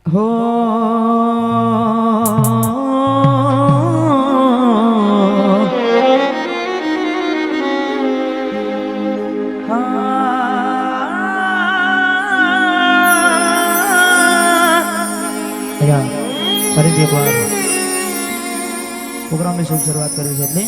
હો ફરીથી એકવાર પ્રોગ્રામની શુભ શરૂઆત કરી છે એટલે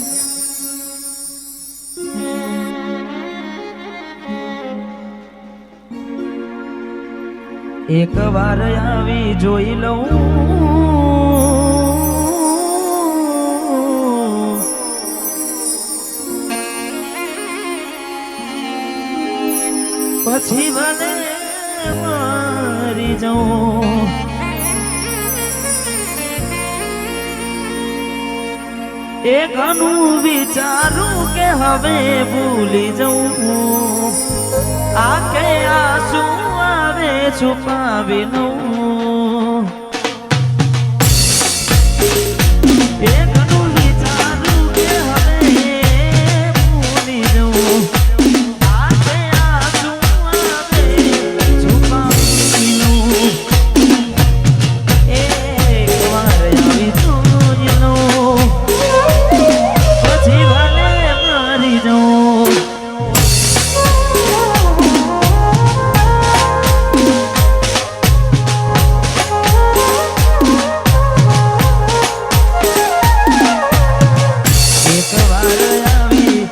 એક વાર આવી જોઈ લઉં પછી ભલે મરી જાઉં એ ઘણું વિચારું કે હવે ભૂલી જઉં આંખે આંસુ આવે છુપાવી લઉં એ ઘણું વિચારું કે હવે ભૂલી જઉં આંખે આંસુ આવે છુપાવી લઉં એક વાર આવી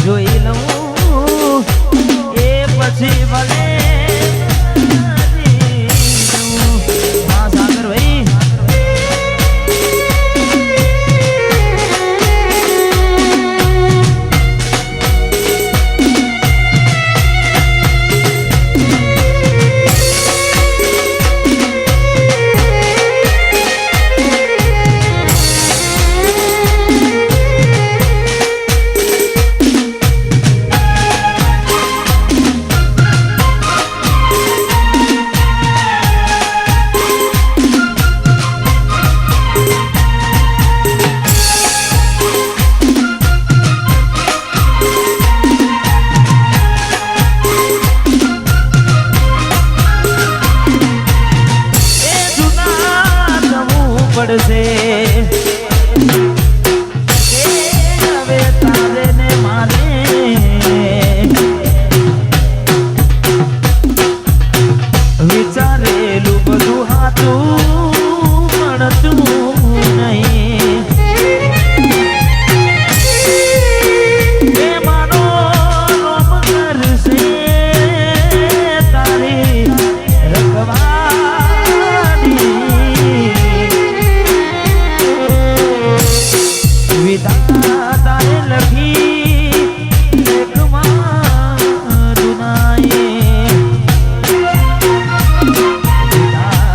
જોઈ લઉં પછી ભલે મરી જાઉં પડશે હવે તારે ને મારે વિચારેલું બધું હાથું મળતું નહીં એ મારો રોમ કરશે તારી રખવાની તારે લખી લેખમાં દુનાએ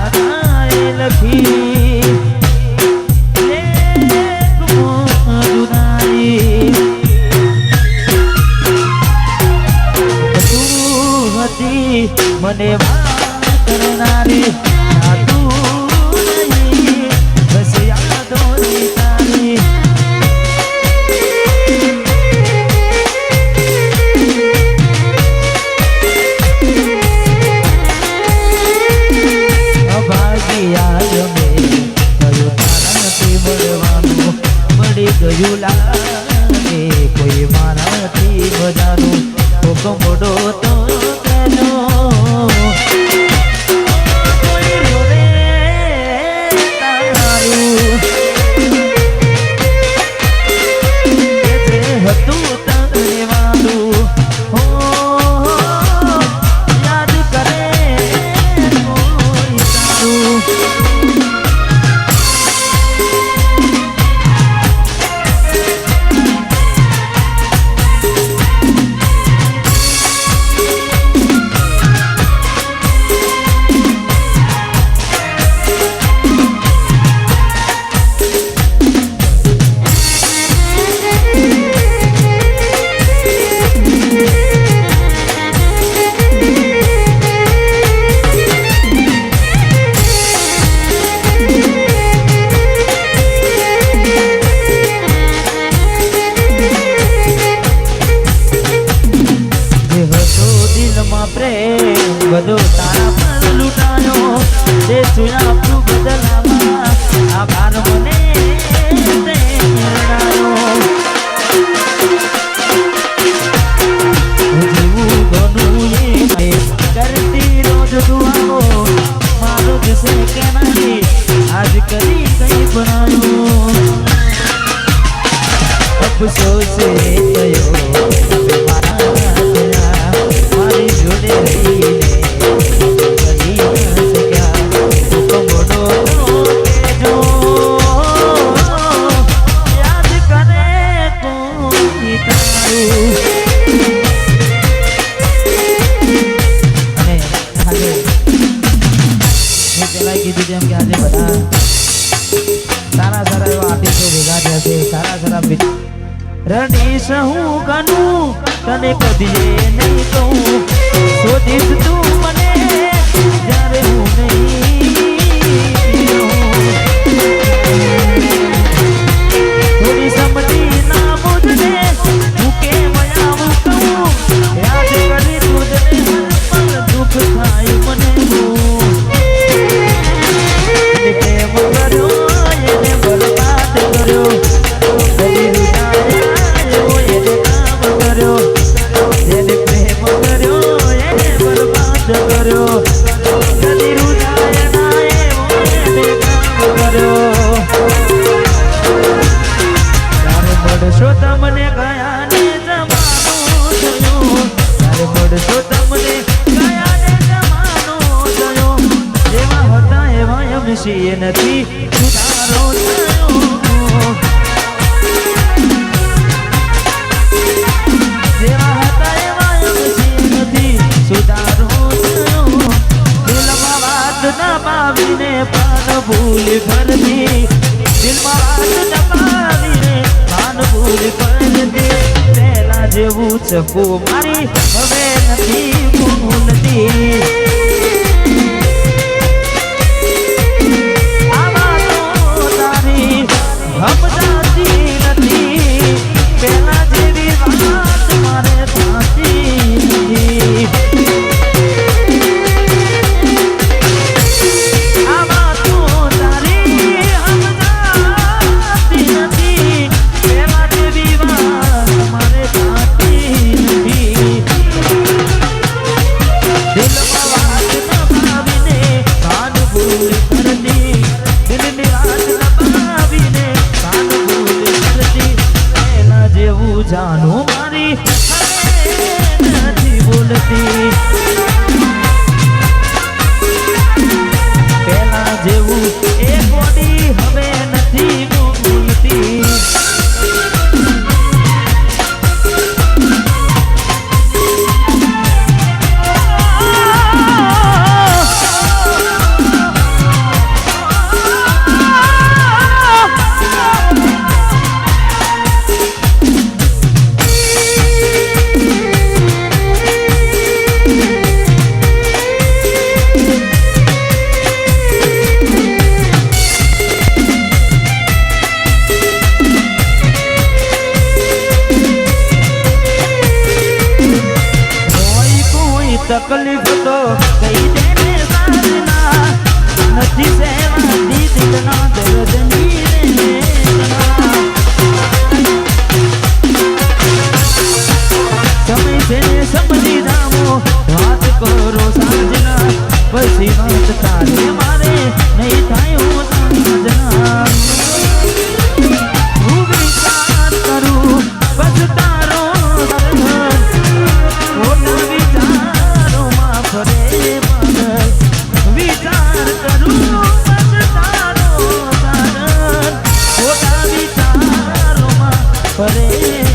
તારે લખી લેખમાં દુનાએ તું હતી મને વાત કરનારી તું નહીં બસ યાદોની તારી ગયું લાગે કોઈ મારાથી બજારું કોક મોડો તો તેનો કોઈ રોવે તારું જે હતું તને વાલું હો યાદ કરે કોઈ તારું અફસોસ એ થયો હવે મારા મારી જોડે રહીને કરી ન શક્યા કમોડો કેજો યાદ કરે કોઈ તારું અને આજે મેં પેલા કીધું જેમ કે આજે બધા સારા સારા એવા આર્ટિસ્ટો ભેગા થયા છે સારા રણીશ હું ગનું તને કદીએ નહીં કહું શોધીશ તું મને જ્યારે હું નહીં થોડી સમજી ના મુજને હું કેમ આવું કહું યાદ કરી તુજને હર પલ દુઃખ થાય મને પ્રેમ કર્યો એને બરબાદ કર્યો કદી રૂડાયો એને કામ કર્યો એને પ્રેમ કર્યો એને બરબાદ કર્યો કદી રૂડાય ના એને કામ કર્યો ત્યારે મળશો તમને ગયા ને જમાનો થયો ત્યારે મળશો તમને ગયા ને જમાનો થયો જેવા હતા એવા એમ છીએ નથી સુધારો થયો જેવા હતા એવા એમ છીએ નથી સુધારો થયો દિલમાં વાત દબાવીને પાન ભૂલી ફરતી દિલમાં વાત દબાવીને પાન ભૂલી ફરતી પહેલા જેવું ચકુ મારી હવે નથી ભૂલતી સમજાતી નથી પહેલા જેવી વાત મારે થતી નથી આ વાતો તારી સમજાતી નથી પહેલા જેવી વાત મારે થતી નથી દિલમાં વાત દબાવીને કાન ભૂલ કરતી દિલની વાત દબાવીને જેવું જાણું મારી નથી બોલતી પેલા જેવું એ બોડી હવે નથી બોલતી તકલીફ તો કઈ દેને સારના નથી સેવાથી દિલના દર્દની સમય છે સમજી જામો વાત કરો સાંજના પછી વાત તારે મારે નહીં થાય હું સાંજના હું વિચાર કરું બસ તારો વિચાર કરું તારો સાગર ખોટા વિચારોમાં ફરે